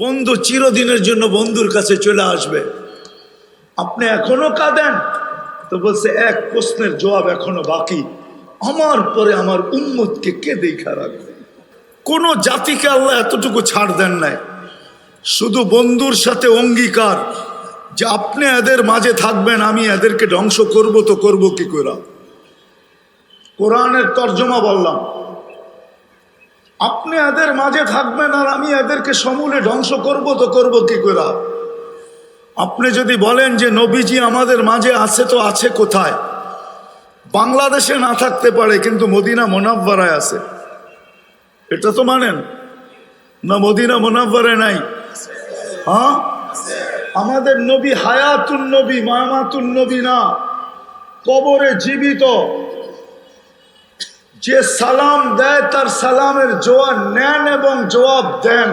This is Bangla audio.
বন্ধু চিরদিনের জন্য বন্ধুর কাছে চলে আসবে। আপনি এখনো কাঁদেন তো বলছে এক প্রশ্নের জবাব এখনো বাকি, আমার পরে আমার উম্মতকে কে দেখা রাখবে? কোন জাতিকে আল্লাহ এতটুকু ছাড় দেন নাই। শুধু বন্ধুর সাথে অঙ্গীকার যে আপনি এদের মাঝে থাকবেন, আমি এদেরকে ধ্বংস করব তো করব কি করে? কোরআনের তর্জমা বললাম, আপনি এদের মাঝে থাকবেন আর আমি এদেরকে সমূলে ধ্বংস করব তো করব কি করে? আপনি যদি বলেন যে নবীজি আমাদের মাঝে আছে, তো আছে কোথায়? বাংলাদেশে না থাকতে পারে কিন্তু মদিনা মুনাওয়ারায় আছে, এটা তো মানেন না? মদিনা মুনাওয়ারায় নাই? হ্যাঁ, আমাদের নবী হায়াতুন নবী, মামাতুন নবী না, কবরে জীবিত। যে সালাম দেয় তার সালামের জবাব নেন এবং জবাব দেন।